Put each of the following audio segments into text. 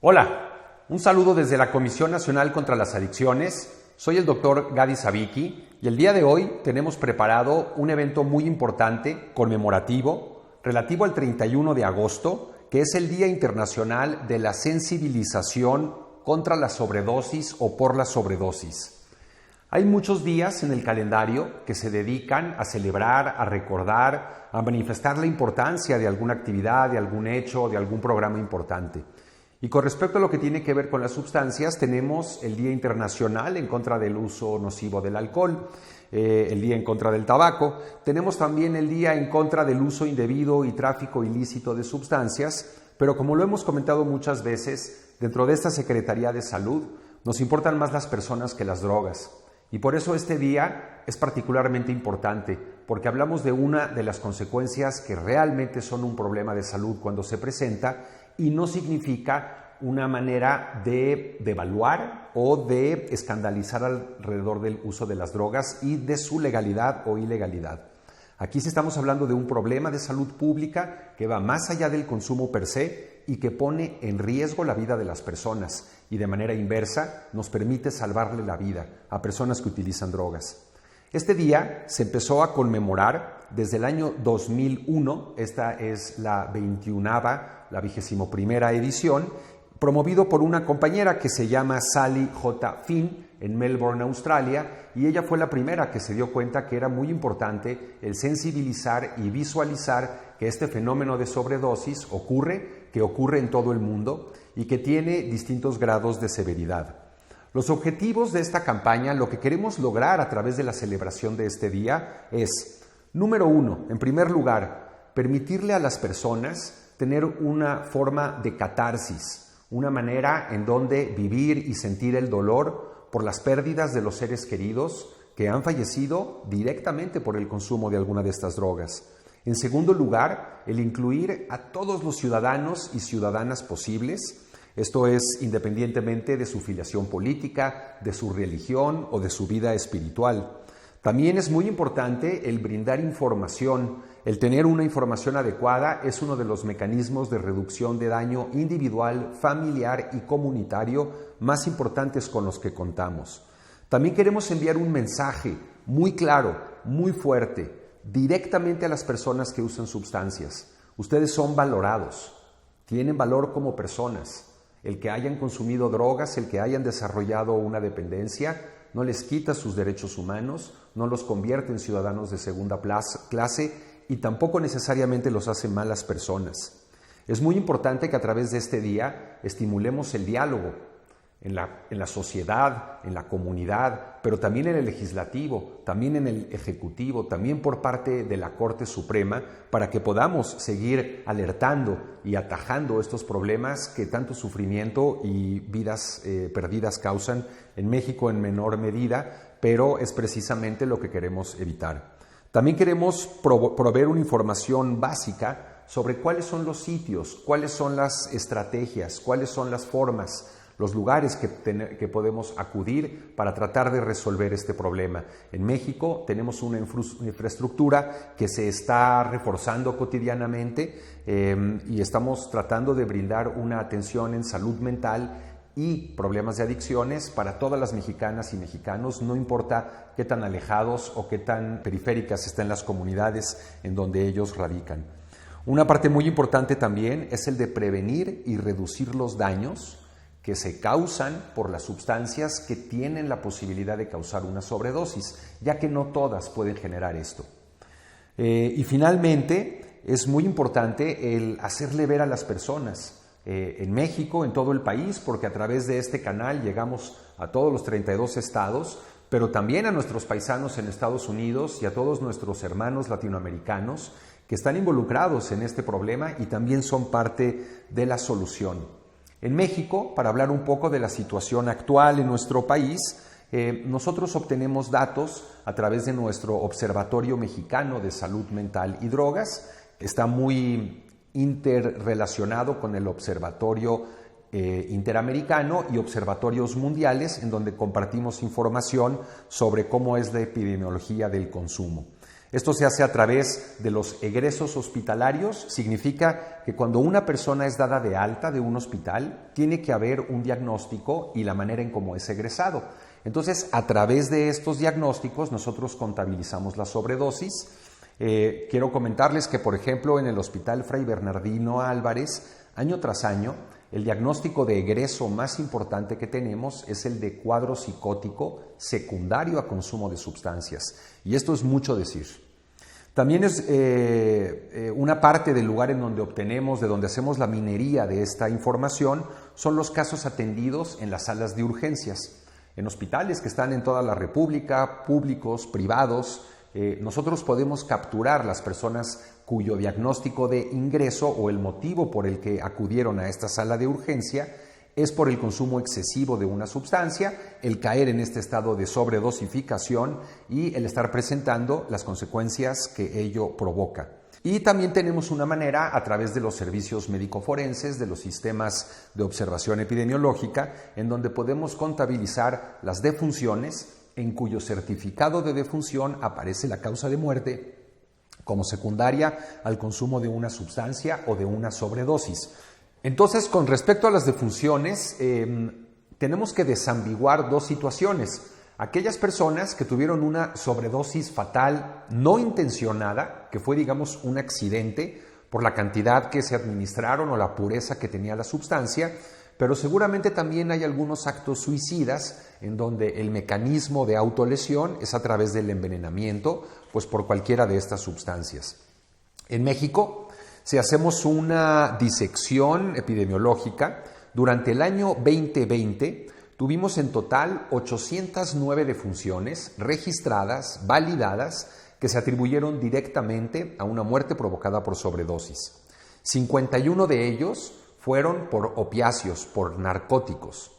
Hola, un saludo desde la Comisión Nacional contra las Adicciones. Soy el doctor Gadi Savicki y el día de hoy tenemos preparado un evento muy importante, conmemorativo, relativo al 31 de agosto, que es el Día Internacional de la Sensibilización contra la Sobredosis o por la Sobredosis. Hay muchos días en el calendario que se dedican a celebrar, a recordar, a manifestar la importancia de alguna actividad, de algún hecho, de algún programa importante. Y con respecto a lo que tiene que ver con las sustancias, tenemos el Día Internacional en contra del uso nocivo del alcohol, el Día en contra del tabaco, tenemos también el Día en contra del uso indebido y tráfico ilícito de sustancias, pero como lo hemos comentado muchas veces, dentro de esta Secretaría de Salud nos importan más las personas que las drogas. Y por eso este día es particularmente importante, porque hablamos de una de las consecuencias que realmente son un problema de salud cuando se presenta y no significa una manera de devaluar o de escandalizar alrededor del uso de las drogas y de su legalidad o ilegalidad. Aquí sí estamos hablando de un problema de salud pública que va más allá del consumo per se y que pone en riesgo la vida de las personas y de manera inversa nos permite salvarle la vida a personas que utilizan drogas. Este día se empezó a conmemorar desde el año 2001, esta es la 21ª, la 21ª edición, promovido por una compañera que se llama Sally J. Finn en Melbourne, Australia, y ella fue la primera que se dio cuenta que era muy importante el sensibilizar y visualizar que este fenómeno de sobredosis ocurre en todo el mundo y que tiene distintos grados de severidad. Los objetivos de esta campaña, lo que queremos lograr a través de la celebración de este día es, número uno, en primer lugar, permitirle a las personas tener una forma de catarsis, una manera en donde vivir y sentir el dolor por las pérdidas de los seres queridos que han fallecido directamente por el consumo de alguna de estas drogas. En segundo lugar, el incluir a todos los ciudadanos y ciudadanas posibles. Esto es independientemente de su filiación política, de su religión o de su vida espiritual. También es muy importante el brindar información. El tener una información adecuada es uno de los mecanismos de reducción de daño individual, familiar y comunitario más importantes con los que contamos. También queremos enviar un mensaje muy claro, muy fuerte, directamente a las personas que usan sustancias. Ustedes son valorados, tienen valor como personas. El que hayan consumido drogas, el que hayan desarrollado una dependencia, no les quita sus derechos humanos, no los convierte en ciudadanos de segunda clase y tampoco necesariamente los hace malas personas. Es muy importante que a través de este día estimulemos el diálogo en la sociedad, en la comunidad, pero también en el legislativo, también en el ejecutivo, también por parte de la Corte Suprema, para que podamos seguir alertando y atajando estos problemas que tanto sufrimiento y vidas perdidas causan en México en menor medida, pero es precisamente lo que queremos evitar. También queremos proveer una información básica sobre cuáles son los sitios, cuáles son las estrategias, cuáles son las formas, los lugares que podemos acudir para tratar de resolver este problema. En México tenemos una infraestructura que se está reforzando cotidianamente y estamos tratando de brindar una atención en salud mental y problemas de adicciones para todas las mexicanas y mexicanos, no importa qué tan alejados o qué tan periféricas estén las comunidades en donde ellos radican. Una parte muy importante también es el de prevenir y reducir los daños que se causan por las sustancias que tienen la posibilidad de causar una sobredosis, ya que no todas pueden generar esto. Y finalmente, es muy importante el hacerle ver a las personas en México, en todo el país, porque a través de este canal llegamos a todos los 32 estados, pero también a nuestros paisanos en Estados Unidos y a todos nuestros hermanos latinoamericanos que están involucrados en este problema y también son parte de la solución. En México, para hablar un poco de la situación actual en nuestro país, nosotros obtenemos datos a través de nuestro Observatorio Mexicano de Salud Mental y Drogas. Está muy interrelacionado con el Observatorio Interamericano y observatorios mundiales en donde compartimos información sobre cómo es la epidemiología del consumo. Esto se hace a través de los egresos hospitalarios. Significa que cuando una persona es dada de alta de un hospital, tiene que haber un diagnóstico y la manera en cómo es egresado. Entonces, a través de estos diagnósticos, nosotros contabilizamos la sobredosis. Quiero comentarles que, por ejemplo, en el Hospital Fray Bernardino Álvarez, año tras año, el diagnóstico de egreso más importante que tenemos es el de cuadro psicótico secundario a consumo de sustancias. Y esto es mucho decir. También es una parte del lugar en donde obtenemos, de donde hacemos la minería de esta información, son los casos atendidos en las salas de urgencias. En hospitales que están en toda la República, públicos, privados, nosotros podemos capturar las personas cuyo diagnóstico de ingreso o el motivo por el que acudieron a esta sala de urgencia es por el consumo excesivo de una sustancia, el caer en este estado de sobredosificación y el estar presentando las consecuencias que ello provoca. Y también tenemos una manera a través de los servicios médico-forenses, de los sistemas de observación epidemiológica, en donde podemos contabilizar las defunciones en cuyo certificado de defunción aparece la causa de muerte como secundaria al consumo de una sustancia o de una sobredosis. Entonces, con respecto a las defunciones, tenemos que desambiguar dos situaciones. Aquellas personas que tuvieron una sobredosis fatal no intencionada, que fue, digamos, un accidente por la cantidad que se administraron o la pureza que tenía la sustancia, pero seguramente también hay algunos actos suicidas en donde el mecanismo de autolesión es a través del envenenamiento, pues por cualquiera de estas sustancias. En México, si hacemos una disección epidemiológica, durante el año 2020 tuvimos en total 809 defunciones registradas, validadas, que se atribuyeron directamente a una muerte provocada por sobredosis. 51 de ellos fueron por opiáceos, por narcóticos.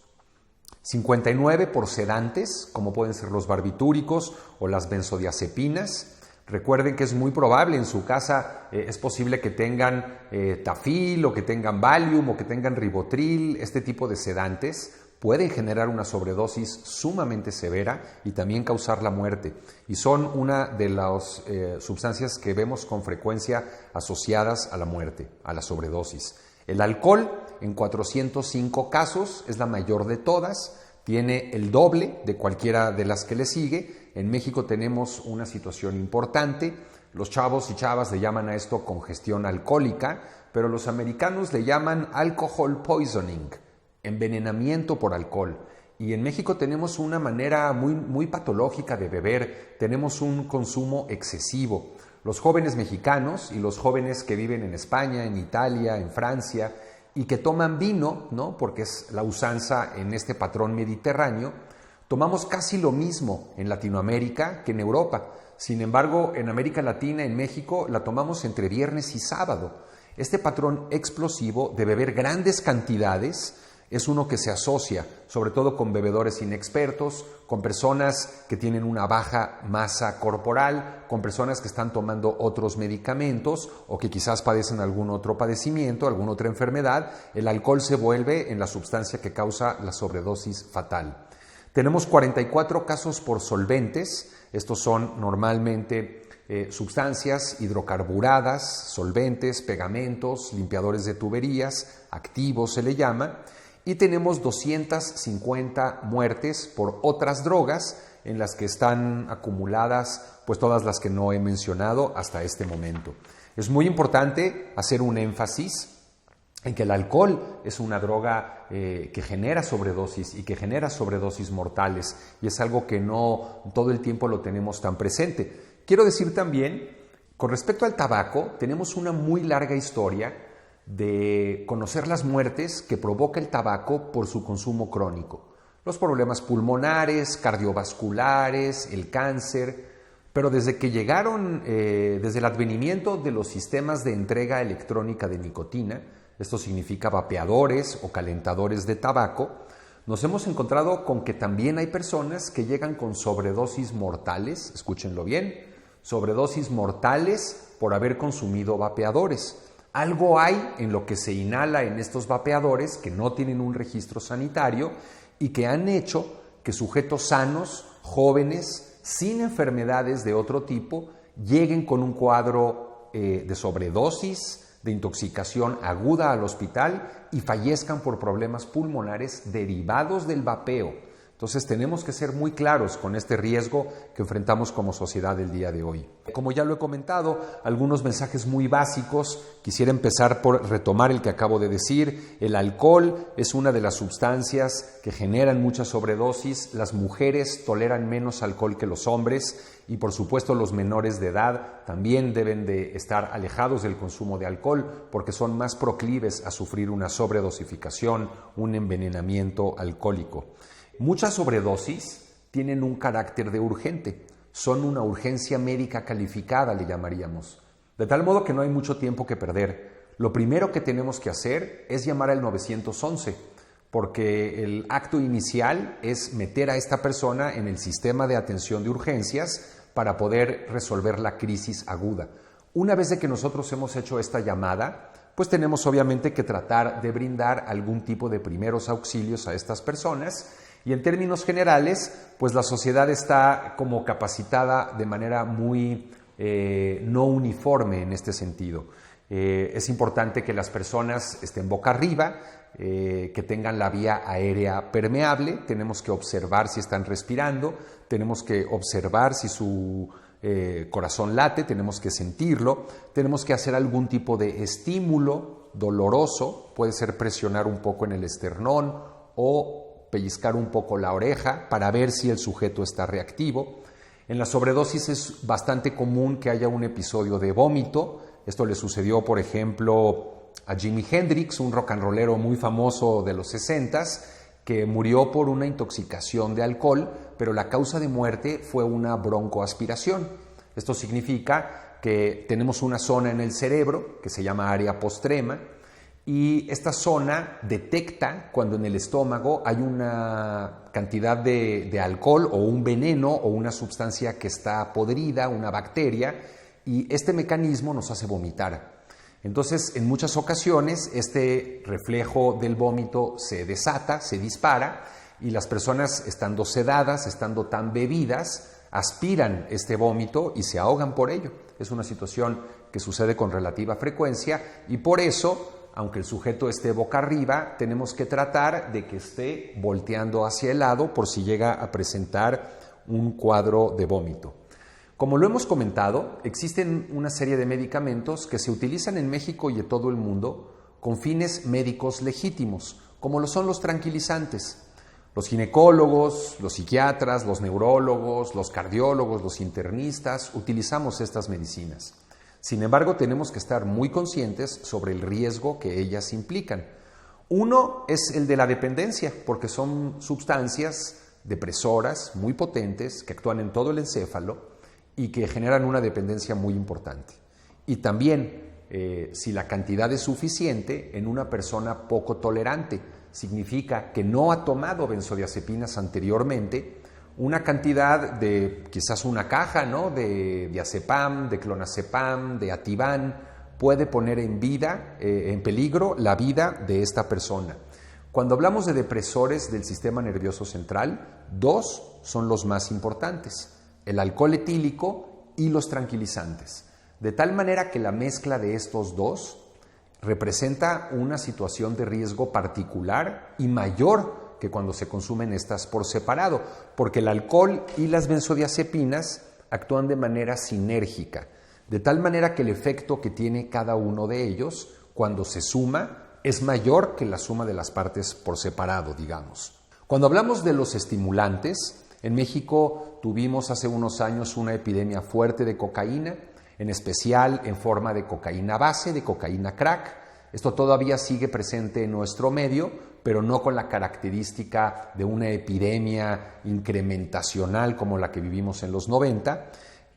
59 por sedantes, como pueden ser los barbitúricos o las benzodiazepinas. Recuerden que es muy probable en su casa, es posible que tengan Tafil o que tengan Valium o que tengan Ribotril. Este tipo de sedantes pueden generar una sobredosis sumamente severa y también causar la muerte. Y son una de las sustancias que vemos con frecuencia asociadas a la muerte, a la sobredosis. El alcohol, en 405 casos, es la mayor de todas, tiene el doble de cualquiera de las que le sigue. En México tenemos una situación importante. Los chavos y chavas le llaman a esto congestión alcohólica, pero los americanos le llaman alcohol poisoning, envenenamiento por alcohol. Y en México tenemos una manera muy patológica de beber, tenemos un consumo excesivo. Los jóvenes mexicanos y los jóvenes que viven en España, en Italia, en Francia y que toman vino, ¿no?, porque es la usanza en este patrón mediterráneo, tomamos casi lo mismo en Latinoamérica que en Europa. Sin embargo, en América Latina, en México, la tomamos entre viernes y sábado. Este patrón explosivo de beber grandes cantidades es uno que se asocia sobre todo con bebedores inexpertos, con personas que tienen una baja masa corporal, con personas que están tomando otros medicamentos o que quizás padecen algún otro padecimiento, alguna otra enfermedad. El alcohol se vuelve en la sustancia que causa la sobredosis fatal. Tenemos 44 casos por solventes. Estos son normalmente sustancias hidrocarburadas, solventes, pegamentos, limpiadores de tuberías, activos se le llama. Y tenemos 250 muertes por otras drogas en las que están acumuladas pues todas las que no he mencionado hasta este momento. Es muy importante hacer un énfasis en que el alcohol es una droga que genera sobredosis y que genera sobredosis mortales, y es algo que no todo el tiempo lo tenemos tan presente. Quiero decir también, con respecto al tabaco, tenemos una muy larga historia de conocer las muertes que provoca el tabaco por su consumo crónico. Los problemas pulmonares, cardiovasculares, el cáncer, pero desde que llegaron, desde el advenimiento de los sistemas de entrega electrónica de nicotina, esto significa vapeadores o calentadores de tabaco, nos hemos encontrado con que también hay personas que llegan con sobredosis mortales, escúchenlo bien, sobredosis mortales por haber consumido vapeadores. Algo hay en lo que se inhala en estos vapeadores que no tienen un registro sanitario y que han hecho que sujetos sanos, jóvenes, sin enfermedades de otro tipo, lleguen con un cuadro de sobredosis, de intoxicación aguda al hospital y fallezcan por problemas pulmonares derivados del vapeo. Entonces tenemos que ser muy claros con este riesgo que enfrentamos como sociedad el día de hoy. Como ya lo he comentado, algunos mensajes muy básicos. Quisiera empezar por retomar el que acabo de decir. El alcohol es una de las sustancias que generan mucha sobredosis. Las mujeres toleran menos alcohol que los hombres y por supuesto los menores de edad también deben de estar alejados del consumo de alcohol porque son más proclives a sufrir una sobredosificación, un envenenamiento alcohólico. Muchas sobredosis tienen un carácter de urgente, son una urgencia médica calificada, le llamaríamos. De tal modo que no hay mucho tiempo que perder. Lo primero que tenemos que hacer es llamar al 911, porque el acto inicial es meter a esta persona en el sistema de atención de urgencias para poder resolver la crisis aguda. Una vez de que nosotros hemos hecho esta llamada, pues tenemos obviamente que tratar de brindar algún tipo de primeros auxilios a estas personas. Y en términos generales, pues la sociedad está como capacitada de manera muy no uniforme en este sentido. Es importante que las personas estén boca arriba, que tengan la vía aérea permeable, tenemos que observar si están respirando, tenemos que observar si su corazón late, tenemos que sentirlo, tenemos que hacer algún tipo de estímulo doloroso, puede ser presionar un poco en el esternón o pellizcar un poco la oreja para ver si el sujeto está reactivo. En la sobredosis es bastante común que haya un episodio de vómito. Esto le sucedió, por ejemplo, a Jimi Hendrix, un rock and rollero muy famoso de los 60s, que murió por una intoxicación de alcohol, pero la causa de muerte fue una broncoaspiración. Esto significa que tenemos una zona en el cerebro que se llama área postrema, y esta zona detecta cuando en el estómago hay una cantidad de alcohol o un veneno o una sustancia que está podrida, una bacteria, y este mecanismo nos hace vomitar. Entonces, en muchas ocasiones, este reflejo del vómito se desata, se dispara, y las personas, estando sedadas, estando tan bebidas, aspiran este vómito y se ahogan por ello. Es una situación que sucede con relativa frecuencia y por eso, aunque el sujeto esté boca arriba, tenemos que tratar de que esté volteando hacia el lado por si llega a presentar un cuadro de vómito. Como lo hemos comentado, existen una serie de medicamentos que se utilizan en México y en todo el mundo con fines médicos legítimos, como lo son los tranquilizantes. Los ginecólogos, los psiquiatras, los neurólogos, los cardiólogos, los internistas utilizamos estas medicinas. Sin embargo, tenemos que estar muy conscientes sobre el riesgo que ellas implican. Uno es el de la dependencia, porque son sustancias depresoras muy potentes que actúan en todo el encéfalo y que generan una dependencia muy importante. Y también, si la cantidad es suficiente en una persona poco tolerante, significa que no ha tomado benzodiazepinas anteriormente, una cantidad de quizás una caja, ¿no?, de diazepam, de clonazepam, de Ativan, puede poner en peligro la vida de esta persona. Cuando hablamos de depresores del sistema nervioso central, dos son los más importantes: el alcohol etílico y los tranquilizantes. De tal manera que la mezcla de estos dos representa una situación de riesgo particular y mayor que cuando se consumen estas por separado, porque el alcohol y las benzodiazepinas actúan de manera sinérgica, de tal manera que el efecto que tiene cada uno de ellos, cuando se suma, es mayor que la suma de las partes por separado, digamos. Cuando hablamos de los estimulantes, en México tuvimos hace unos años una epidemia fuerte de cocaína, en especial en forma de cocaína base, de cocaína crack. Esto todavía sigue presente en nuestro medio, pero no con la característica de una epidemia incrementacional como la que vivimos en los 90,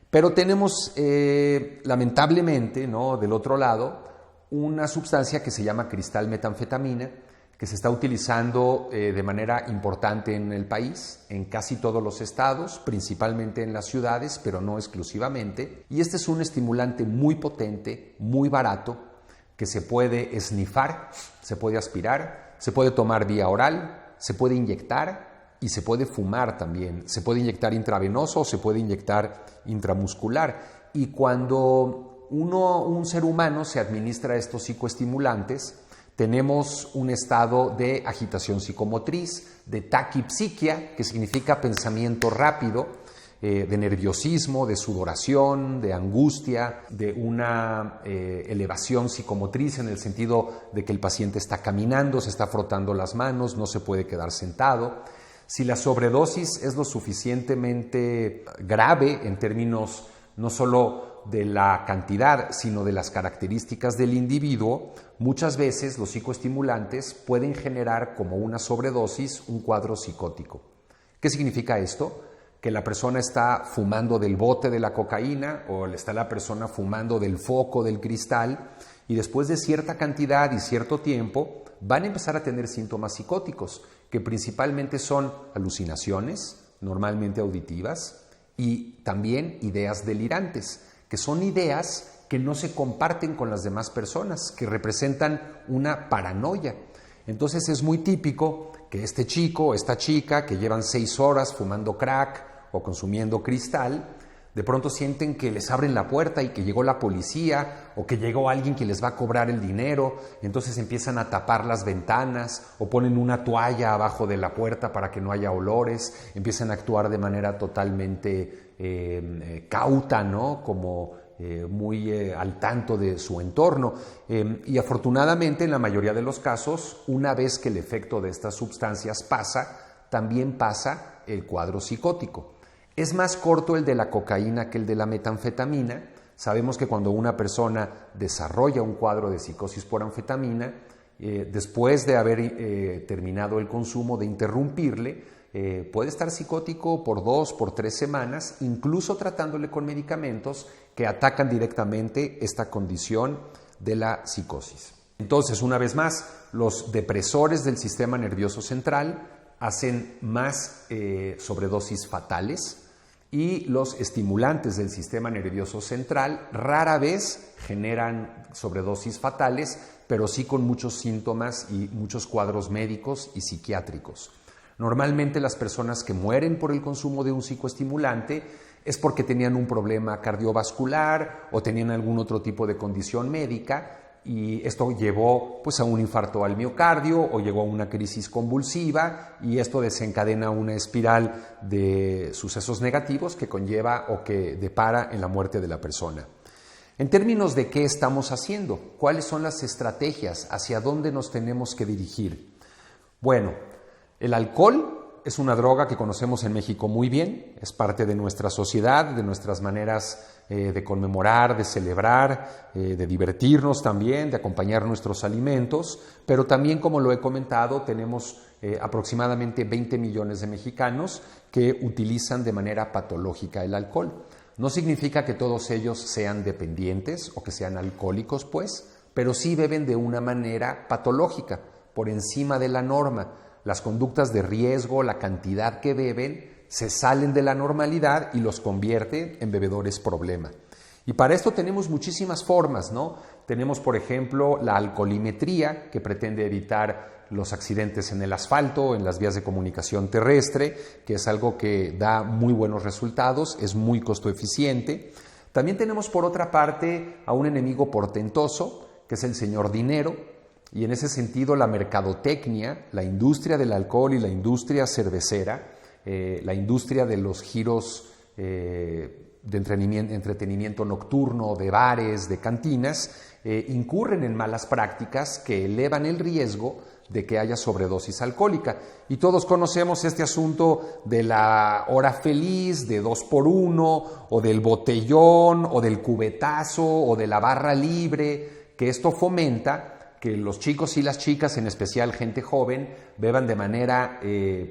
pero tenemos lamentablemente, ¿no?, del otro lado, una sustancia que se llama cristalmetanfetamina, que se está utilizando de manera importante en el país, en casi todos los estados, principalmente en las ciudades, pero no exclusivamente, y este es un estimulante muy potente, muy barato, que se puede esnifar, se puede aspirar, se puede tomar vía oral, se puede inyectar y se puede fumar también. Se puede inyectar intravenoso o se puede inyectar intramuscular. Y cuando un ser humano se administra estos psicoestimulantes, tenemos un estado de agitación psicomotriz, de taquipsiquia, que significa pensamiento rápido, de nerviosismo, de sudoración, de angustia, de una elevación psicomotriz en el sentido de que el paciente está caminando, se está frotando las manos, no se puede quedar sentado. Si la sobredosis es lo suficientemente grave en términos no solo de la cantidad, sino de las características del individuo, muchas veces los psicoestimulantes pueden generar como una sobredosis un cuadro psicótico. ¿Qué significa esto? Que la persona está fumando del bote de la cocaína o está la persona fumando del foco del cristal y después de cierta cantidad y cierto tiempo van a empezar a tener síntomas psicóticos que principalmente son alucinaciones, normalmente auditivas, y también ideas delirantes, que son ideas que no se comparten con las demás personas, que representan una paranoia. Entonces es muy típico que este chico o esta chica que llevan 6 horas fumando crack o consumiendo cristal, de pronto sienten que les abren la puerta y que llegó la policía o que llegó alguien que les va a cobrar el dinero, entonces empiezan a tapar las ventanas o ponen una toalla abajo de la puerta para que no haya olores, empiezan a actuar de manera totalmente cauta, ¿no? Como muy al tanto de su entorno. Y afortunadamente en la mayoría de los casos, una vez que el efecto de estas sustancias pasa, también pasa el cuadro psicótico. Es más corto el de la cocaína que el de la metanfetamina. Sabemos que cuando una persona desarrolla un cuadro de psicosis por anfetamina, después de haber terminado el consumo, de interrumpirle, puede estar psicótico por 2, por 3 semanas, incluso tratándole con medicamentos que atacan directamente esta condición de la psicosis. Entonces, una vez más, los depresores del sistema nervioso central hacen más sobredosis fatales y los estimulantes del sistema nervioso central rara vez generan sobredosis fatales, pero sí con muchos síntomas y muchos cuadros médicos y psiquiátricos. Normalmente las personas que mueren por el consumo de un psicoestimulante es porque tenían un problema cardiovascular o tenían algún otro tipo de condición médica y esto llevó pues, a un infarto al miocardio o llegó a una crisis convulsiva y esto desencadena una espiral de sucesos negativos que conlleva o que depara en la muerte de la persona. En términos de qué estamos haciendo, cuáles son las estrategias, hacia dónde nos tenemos que dirigir. Bueno, el alcohol es una droga que conocemos en México muy bien, es parte de nuestra sociedad, de nuestras maneras de conmemorar, de celebrar, de divertirnos también, de acompañar nuestros alimentos, pero también, como lo he comentado, tenemos aproximadamente 20 millones de mexicanos que utilizan de manera patológica el alcohol. No significa que todos ellos sean dependientes o que sean alcohólicos, pues, pero sí beben de una manera patológica, por encima de la norma. Las conductas de riesgo, la cantidad que beben, se salen de la normalidad y los convierte en bebedores problema. Y para esto tenemos muchísimas formas, ¿no? Tenemos, por ejemplo, la alcoholimetría, que pretende evitar los accidentes en el asfalto, en las vías de comunicación terrestre, que es algo que da muy buenos resultados, es muy costo eficiente. También tenemos, por otra parte, a un enemigo portentoso, que es el señor dinero, y en ese sentido la mercadotecnia, la industria del alcohol y la industria cervecera, la industria de los giros de entretenimiento nocturno, de bares, de cantinas, incurren en malas prácticas que elevan el riesgo de que haya sobredosis alcohólica. Y todos conocemos este asunto de la hora feliz, de 2x1, o del botellón, o del cubetazo, o de la barra libre, que esto fomenta que los chicos y las chicas, en especial gente joven, beban de manera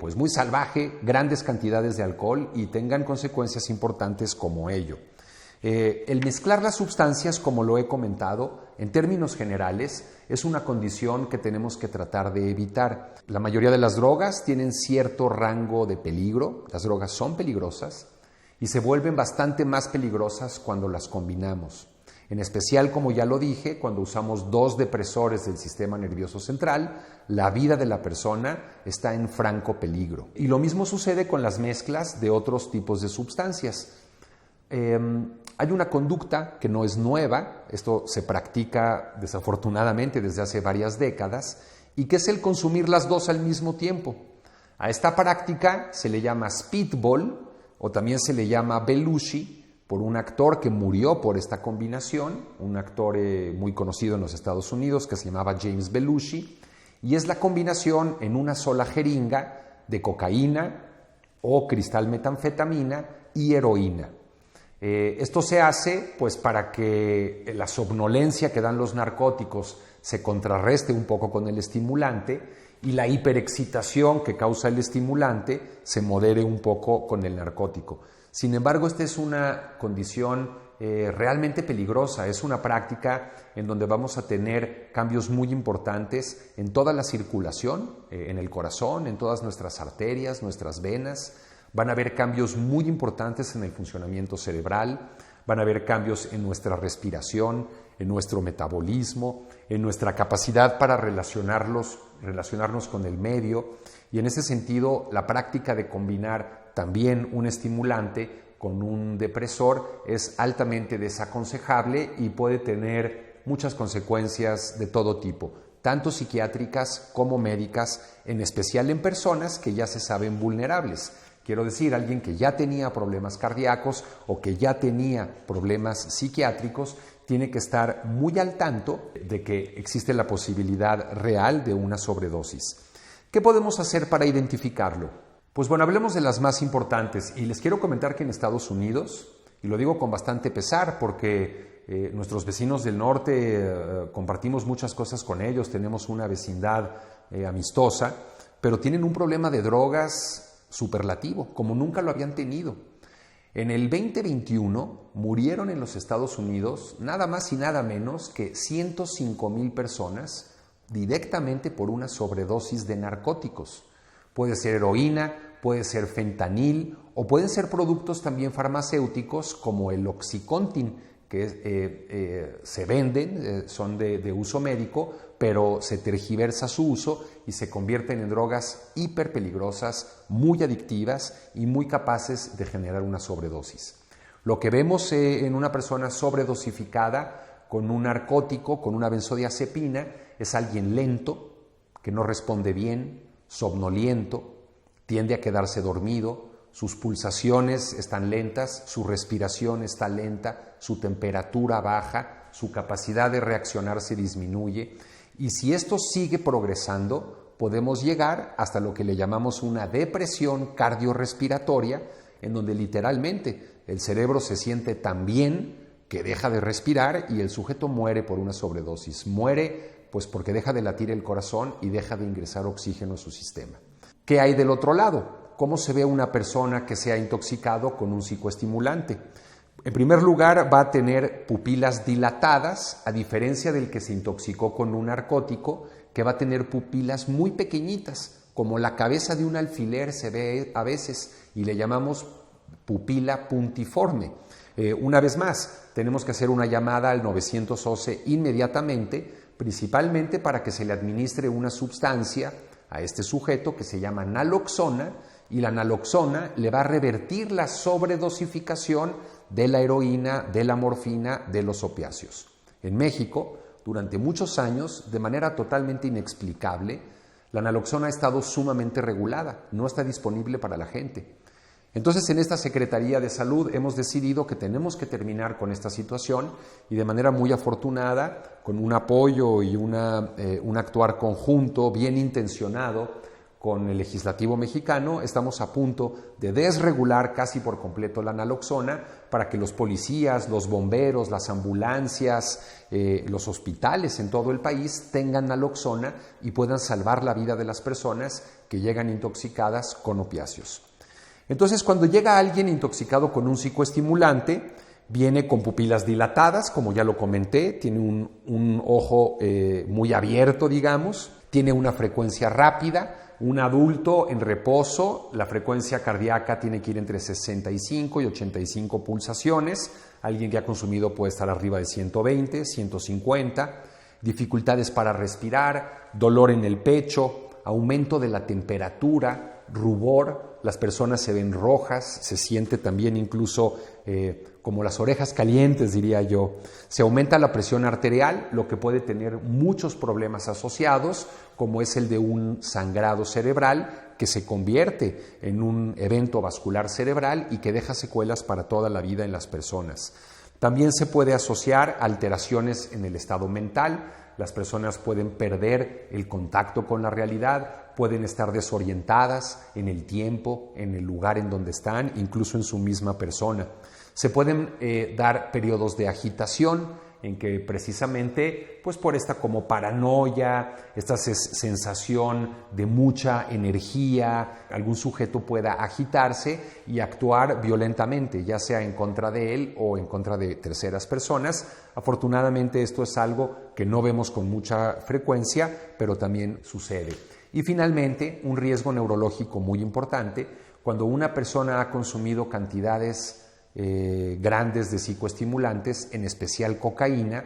pues muy salvaje grandes cantidades de alcohol y tengan consecuencias importantes como ello. El mezclar las sustancias, como lo he comentado, en términos generales, es una condición que tenemos que tratar de evitar. La mayoría de las drogas tienen cierto rango de peligro, las drogas son peligrosas y se vuelven bastante más peligrosas cuando las combinamos. En especial, como ya lo dije, cuando usamos 2 depresores del sistema nervioso central, la vida de la persona está en franco peligro. Y lo mismo sucede con las mezclas de otros tipos de sustancias. Hay una conducta que no es nueva, esto se practica desafortunadamente desde hace varias décadas, y que es el consumir las dos al mismo tiempo. A esta práctica se le llama speedball o también se le llama Belushi, por un actor que murió por esta combinación, un actor muy conocido en los Estados Unidos que se llamaba James Belushi, y es la combinación en una sola jeringa de cocaína o cristal metanfetamina y heroína. Esto se hace pues para que la somnolencia que dan los narcóticos se contrarreste un poco con el estimulante y la hiperexcitación que causa el estimulante se modere un poco con el narcótico. Sin embargo, esta es una condición realmente peligrosa, es una práctica en donde vamos a tener cambios muy importantes en toda la circulación, en el corazón, en todas nuestras arterias, nuestras venas. Van a haber cambios muy importantes en el funcionamiento cerebral, van a haber cambios en nuestra respiración, en nuestro metabolismo, en nuestra capacidad para relacionarnos con el medio, y en ese sentido la práctica de combinar también un estimulante con un depresor es altamente desaconsejable y puede tener muchas consecuencias de todo tipo, tanto psiquiátricas como médicas, en especial en personas que ya se saben vulnerables. Quiero decir, alguien que ya tenía problemas cardíacos o que ya tenía problemas psiquiátricos tiene que estar muy al tanto de que existe la posibilidad real de una sobredosis. ¿Qué podemos hacer para identificarlo? Pues bueno, hablemos de las más importantes y les quiero comentar que en Estados Unidos, y lo digo con bastante pesar porque nuestros vecinos del norte compartimos muchas cosas con ellos, tenemos una vecindad amistosa, pero tienen un problema de drogas superlativo, como nunca lo habían tenido. En el 2021 murieron en los Estados Unidos nada más y nada menos que 105,000 personas directamente por una sobredosis de narcóticos. Puede ser heroína, puede ser fentanil o pueden ser productos también farmacéuticos como el Oxycontin, que se venden, son de uso médico, pero se tergiversa su uso y se convierten en drogas hiperpeligrosas, muy adictivas y muy capaces de generar una sobredosis. Lo que vemos en una persona sobredosificada con un narcótico, con una benzodiazepina, es alguien lento, que no responde bien, somnoliento, tiende a quedarse dormido, sus pulsaciones están lentas, su respiración está lenta, su temperatura baja, su capacidad de reaccionar se disminuye, y si esto sigue progresando, podemos llegar hasta lo que le llamamos una depresión cardiorrespiratoria, en donde literalmente el cerebro se siente tan bien que deja de respirar y el sujeto muere por una sobredosis. Muere pues porque deja de latir el corazón y deja de ingresar oxígeno a su sistema. ¿Qué hay del otro lado? ¿Cómo se ve una persona que se ha intoxicado con un psicoestimulante? En primer lugar, va a tener pupilas dilatadas, a diferencia del que se intoxicó con un narcótico, que va a tener pupilas muy pequeñitas, como la cabeza de un alfiler se ve a veces, y le llamamos pupila puntiforme. Una vez más, tenemos que hacer una llamada al 911 inmediatamente, principalmente para que se le administre una sustancia a este sujeto que se llama naloxona, y la naloxona le va a revertir la sobredosificación de la heroína, de la morfina, de los opiáceos. En México, durante muchos años, de manera totalmente inexplicable, la naloxona ha estado sumamente regulada, no está disponible para la gente. Entonces, en esta Secretaría de Salud hemos decidido que tenemos que terminar con esta situación y de manera muy afortunada, con un apoyo y un actuar conjunto bien intencionado con el legislativo mexicano, estamos a punto de desregular casi por completo la naloxona para que los policías, los bomberos, las ambulancias, los hospitales en todo el país tengan naloxona y puedan salvar la vida de las personas que llegan intoxicadas con opiáceos. Entonces, cuando llega alguien intoxicado con un psicoestimulante, viene con pupilas dilatadas, como ya lo comenté, tiene un ojo muy abierto, digamos, tiene una frecuencia rápida. Un adulto en reposo, la frecuencia cardíaca tiene que ir entre 65 y 85 pulsaciones. Alguien que ha consumido puede estar arriba de 120, 150. Dificultades para respirar, dolor en el pecho, aumento de la temperatura, rubor. Las personas se ven rojas, se siente también incluso como las orejas calientes, diría yo. Se aumenta la presión arterial, lo que puede tener muchos problemas asociados, como es el de un sangrado cerebral que se convierte en un evento vascular cerebral y que deja secuelas para toda la vida en las personas. También se puede asociar a alteraciones en el estado mental. Las personas pueden perder el contacto con la realidad, pueden estar desorientadas en el tiempo, en el lugar en donde están, incluso en su misma persona. Se pueden dar periodos de agitación en que precisamente, pues por esta como paranoia, esta sensación de mucha energía, algún sujeto pueda agitarse y actuar violentamente, ya sea en contra de él o en contra de terceras personas. Afortunadamente esto es algo que no vemos con mucha frecuencia, pero también sucede. Y finalmente, un riesgo neurológico muy importante, cuando una persona ha consumido cantidades grandes de psicoestimulantes, en especial cocaína,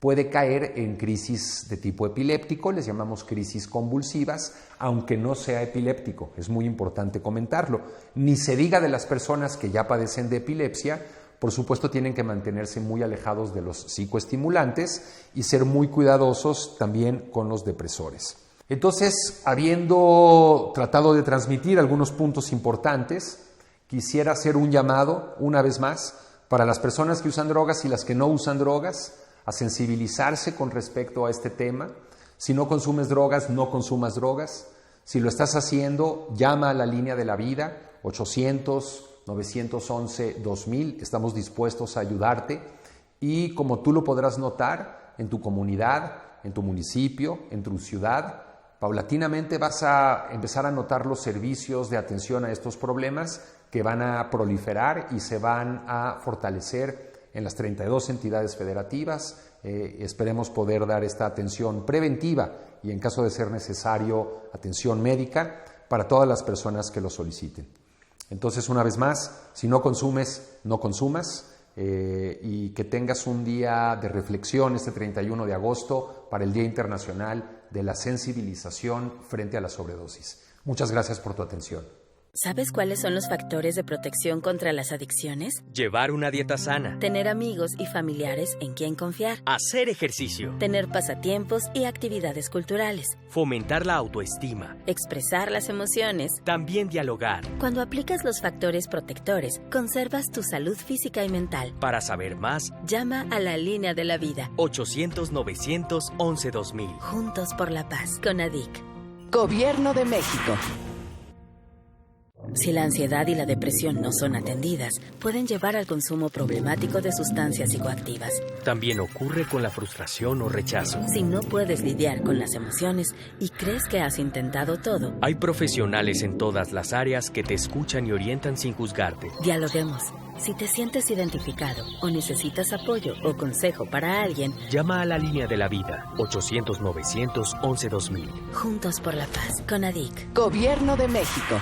puede caer en crisis de tipo epiléptico, les llamamos crisis convulsivas, aunque no sea epiléptico, es muy importante comentarlo. Ni se diga de las personas que ya padecen de epilepsia, por supuesto tienen que mantenerse muy alejados de los psicoestimulantes y ser muy cuidadosos también con los depresores. Entonces, habiendo tratado de transmitir algunos puntos importantes, quisiera hacer un llamado, una vez más, para las personas que usan drogas y las que no usan drogas, a sensibilizarse con respecto a este tema. Si no consumes drogas, no consumas drogas. Si lo estás haciendo, llama a la línea de la vida, 800-911-2000. Estamos dispuestos a ayudarte. Y como tú lo podrás notar en tu comunidad, en tu municipio, en tu ciudad, paulatinamente vas a empezar a notar los servicios de atención a estos problemas que van a proliferar y se van a fortalecer en las 32 entidades federativas. Esperemos poder dar esta atención preventiva y, en caso de ser necesario, atención médica para todas las personas que lo soliciten. Entonces, una vez más, si no consumes, no consumas, y que tengas un día de reflexión este 31 de agosto para el Día Internacional de la Sensibilización frente a la sobredosis. Muchas gracias por tu atención. ¿Sabes cuáles son los factores de protección contra las adicciones? Llevar una dieta sana. Tener amigos y familiares en quien confiar. Hacer ejercicio. Tener pasatiempos y actividades culturales. Fomentar la autoestima. Expresar las emociones. También dialogar. Cuando aplicas los factores protectores, conservas tu salud física y mental. Para saber más, llama a la línea de la vida. 800-911-2000. Juntos por la paz. Con ADIC. Gobierno de México. Si la ansiedad y la depresión no son atendidas, pueden llevar al consumo problemático de sustancias psicoactivas. También ocurre con la frustración o rechazo. Si no puedes lidiar con las emociones y crees que has intentado todo, hay profesionales en todas las áreas que te escuchan y orientan sin juzgarte. Dialoguemos. Si te sientes identificado o necesitas apoyo o consejo para alguien, llama a la línea de la vida, 800-911-2000. Juntos por la paz, con ADIC. Gobierno de México.